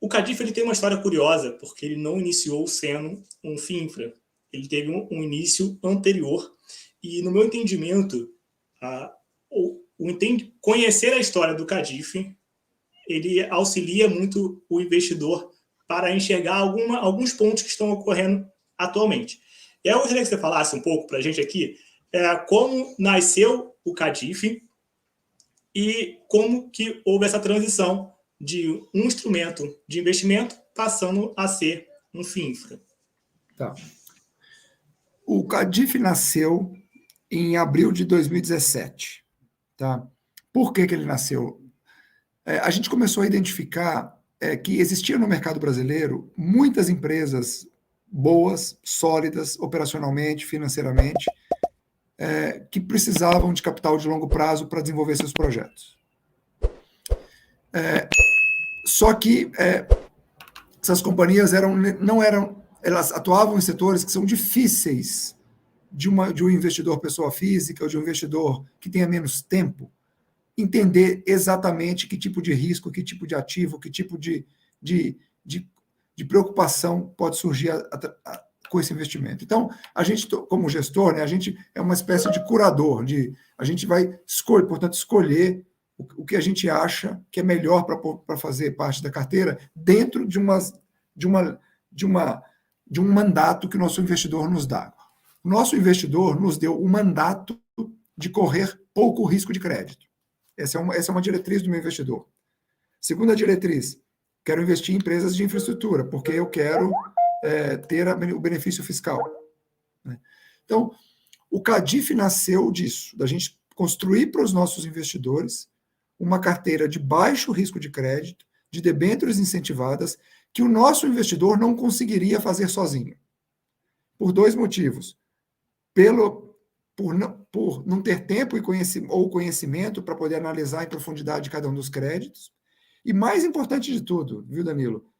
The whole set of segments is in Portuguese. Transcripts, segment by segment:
O Cadiff ele tem uma história curiosa, porque ele não iniciou sendo um FII Infra. Ele teve um início anterior. E, no meu entendimento, conhecer a história do Cadiff, ele auxilia muito o investidor para enxergar alguns pontos que estão ocorrendo atualmente. E eu gostaria que você falasse um pouco para a gente aqui como nasceu o Cadiff e como que houve essa transição de um instrumento de investimento passando a ser um FII Infra. Tá. O Cadiff nasceu em abril de 2017. Tá? Por que ele nasceu? A gente começou a identificar que existia no mercado brasileiro muitas empresas boas, sólidas, operacionalmente, financeiramente, que precisavam de capital de longo prazo para desenvolver seus projetos. Só que essas companhias elas atuavam em setores que são difíceis de um investidor pessoa física ou de um investidor que tenha menos tempo entender exatamente que tipo de risco, que tipo de ativo, que tipo de preocupação pode surgir com esse investimento. Então, a gente, como gestor, a gente é uma espécie de curador, a gente vai escolher o que a gente acha que é melhor para fazer parte da carteira dentro de um mandato que o nosso investidor nos dá. O nosso investidor nos deu o mandato de correr pouco risco de crédito. Essa é uma diretriz do meu investidor. Segunda diretriz, quero investir em empresas de infraestrutura, porque eu quero ter o benefício fiscal. Então, o Cadiff nasceu disso, da gente construir para os nossos investidores uma carteira de baixo risco de crédito, de debêntures incentivadas, que o nosso investidor não conseguiria fazer sozinho. Por dois motivos. Por não ter tempo ou conhecimento para poder analisar em profundidade cada um dos créditos. E mais importante de tudo, viu, Danilo?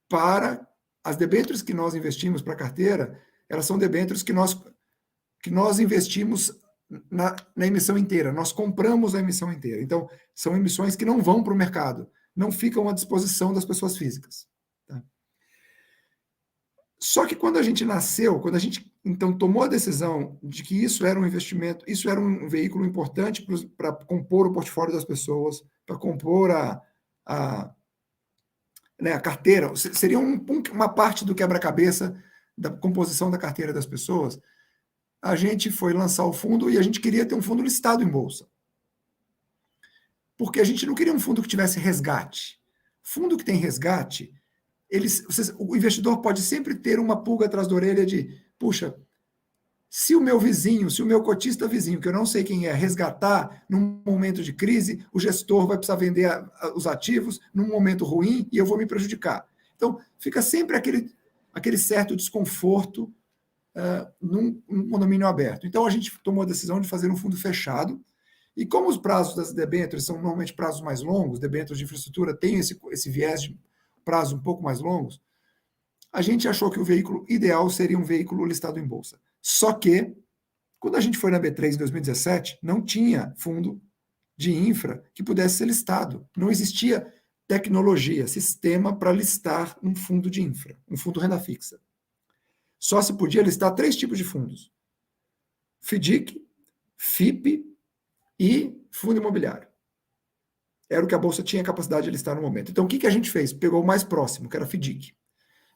Para as debêntures que nós investimos para a carteira, elas são debêntures que nós investimos na emissão inteira, nós compramos a emissão inteira. Então, são emissões que não vão para o mercado, não ficam à disposição das pessoas físicas. Tá? Só que quando a gente nasceu, quando a gente então tomou a decisão de que isso era um investimento, isso era um veículo importante para compor o portfólio das pessoas, para compor a carteira, seria uma parte do quebra-cabeça da composição da carteira das pessoas, a gente foi lançar o fundo e a gente queria ter um fundo listado em bolsa. Porque a gente não queria um fundo que tivesse resgate. Fundo que tem resgate, o investidor pode sempre ter uma pulga atrás da orelha de, puxa, se o meu vizinho, se o meu cotista vizinho, que eu não sei quem é, resgatar num momento de crise, o gestor vai precisar vender os ativos num momento ruim e eu vou me prejudicar. Então, fica sempre aquele certo desconforto num condomínio aberto. Então, a gente tomou a decisão de fazer um fundo fechado, e como os prazos das debêntures são normalmente prazos mais longos, debêntures de infraestrutura têm esse viés de prazo um pouco mais longos, a gente achou que o veículo ideal seria um veículo listado em bolsa. Só que, quando a gente foi na B3 em 2017, não tinha fundo de infra que pudesse ser listado. Não existia tecnologia, sistema para listar um fundo de infra, um fundo renda fixa. Só se podia listar 3 tipos de fundos: FDIC, FIP e fundo imobiliário. Era o que a Bolsa tinha capacidade de listar no momento. Então, o que a gente fez? Pegou o mais próximo, que era a FDIC.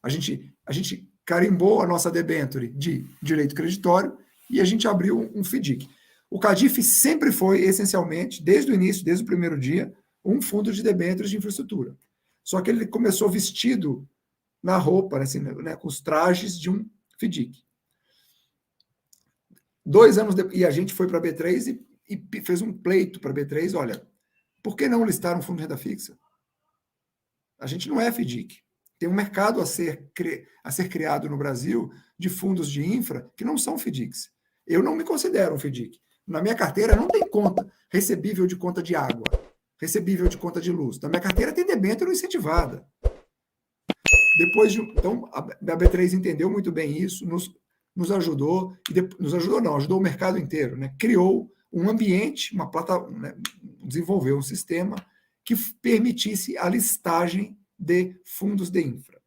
A gente carimbou a nossa debênture de direito creditório e a gente abriu um FDIC. O Cadiff sempre foi, essencialmente, desde o início, desde o primeiro dia, um fundo de debêntures de infraestrutura. Só que ele começou vestido na roupa, assim, com os trajes de um FDIC. 2 anos depois, e a gente foi para a B3 e fez um pleito para a B3, olha, por que não listar um fundo de renda fixa? A gente não é FDIC. Tem um mercado a ser criado no Brasil de fundos de infra que não são FDICs. Eu não me considero um FDIC. Na minha carteira não tem conta recebível de conta de água, recebível de conta de luz. Na minha carteira tem debênture incentivada. Então, a B3 entendeu muito bem isso, nos ajudou, ajudou o mercado inteiro, né? Criou um ambiente, uma plataforma, né? Desenvolveu um sistema que permitisse a listagem de fundos de infra.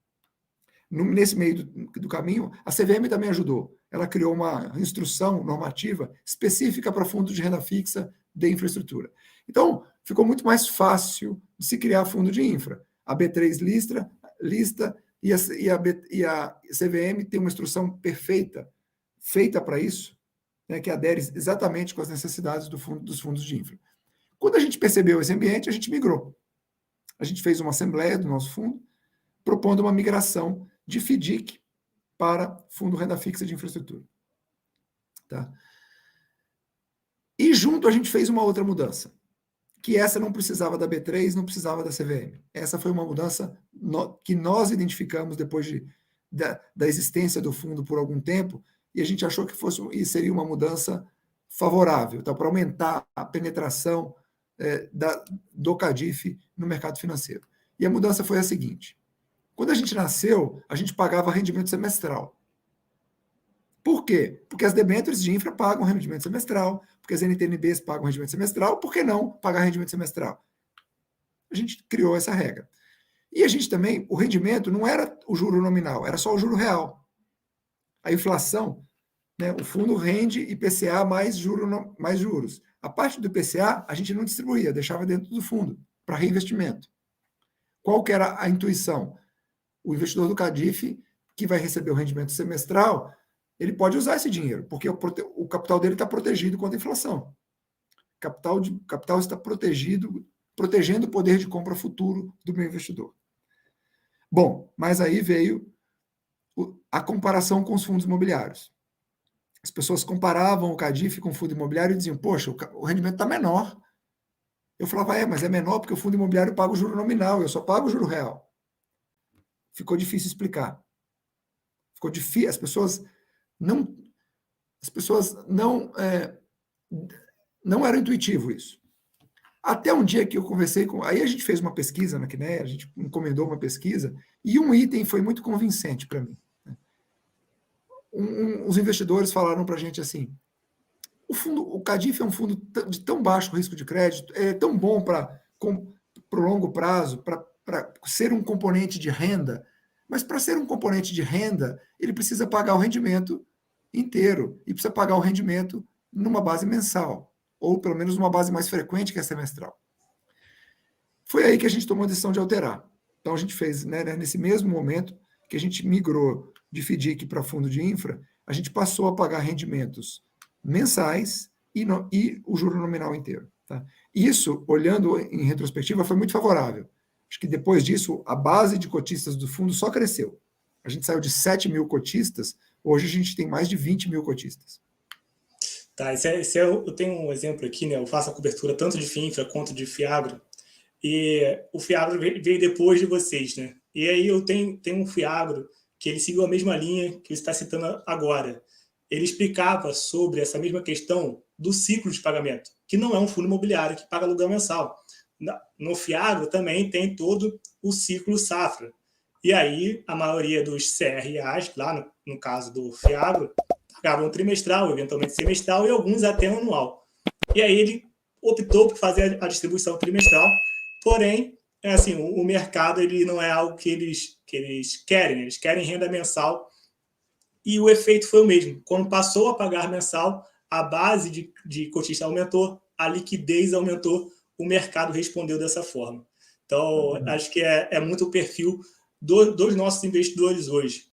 Nesse meio do caminho, a CVM também ajudou. Ela criou uma instrução normativa específica para fundos de renda fixa de infraestrutura. Então, ficou muito mais fácil de se criar fundo de infra. A B3 lista e a CVM tem uma instrução perfeita, feita para isso, né, que adere exatamente com as necessidades dos fundos de infra. Quando a gente percebeu esse ambiente, a gente migrou. A gente fez uma assembleia do nosso fundo, propondo uma migração de FDIC para Fundo Renda Fixa de Infraestrutura. Tá? E junto a gente fez uma outra mudança, que essa não precisava da B3, não precisava da CVM. Essa foi uma mudança que nós identificamos depois da existência do fundo por algum tempo, e a gente achou que seria uma mudança favorável, tá? Para aumentar a penetração do CADIF no mercado financeiro. E a mudança foi a seguinte: quando a gente nasceu, a gente pagava rendimento semestral. Por quê? Porque as debêntures de infra pagam rendimento semestral, porque as NTNBs pagam rendimento semestral, por que não pagar rendimento semestral? A gente criou essa regra. E a gente também, o rendimento não era o juro nominal, era só o juro real. A inflação, né, o fundo rende IPCA mais juros. A parte do IPCA a gente não distribuía, deixava dentro do fundo, para reinvestimento. Qual que era a intuição? O investidor do CADIF, que vai receber o rendimento semestral, ele pode usar esse dinheiro, porque o capital dele está protegido contra a inflação. O capital está protegendo o poder de compra futuro do meu investidor. Bom, mas aí veio a comparação com os fundos imobiliários. As pessoas comparavam o CADIF com o fundo imobiliário e diziam, poxa, o rendimento está menor. Eu falava, mas é menor porque o fundo imobiliário paga o juro nominal, eu só pago o juro real. Ficou difícil explicar. Ficou difícil, as pessoas não era intuitivo isso. Até um dia que eu conversei com... Aí a gente fez uma pesquisa na CNEA, a gente encomendou uma pesquisa, e um item foi muito convincente para mim. Os investidores falaram para a gente assim, o CADIF é um fundo de tão baixo risco de crédito, é tão bom para o longo prazo, para ser um componente de renda, mas para ser um componente de renda, ele precisa pagar o rendimento inteiro, e precisa pagar o rendimento numa base mensal, ou pelo menos numa base mais frequente que a semestral. Foi aí que a gente tomou a decisão de alterar. Então a gente fez, né, nesse mesmo momento que a gente migrou de FDIC para fundo de infra, a gente passou a pagar rendimentos mensais e o juro nominal inteiro. Tá? Isso, olhando em retrospectiva, foi muito favorável. Acho que depois disso, a base de cotistas do fundo só cresceu. A gente saiu de 7 mil cotistas, hoje a gente tem mais de 20 mil cotistas. Tá, eu tenho um exemplo aqui, né? Eu faço a cobertura tanto de FIINFRA quanto de FIAGRO, e o FIAGRO veio depois de vocês, né? E aí eu tenho um FIAGRO que ele seguiu a mesma linha que você está citando agora. Ele explicava sobre essa mesma questão do ciclo de pagamento, que não é um fundo imobiliário que paga aluguel mensal. No FIAGRO também tem todo o ciclo safra. E aí a maioria dos CRAs, lá no caso do FIAGRO, pagavam trimestral, eventualmente semestral e alguns até anual. E aí ele optou por fazer a distribuição trimestral, porém, assim, o mercado ele não é algo que eles querem, eles querem renda mensal, e o efeito foi o mesmo. Quando passou a pagar mensal, a base de cotista aumentou, a liquidez aumentou, o mercado respondeu dessa forma. Então, acho que é muito o perfil dos nossos investidores hoje.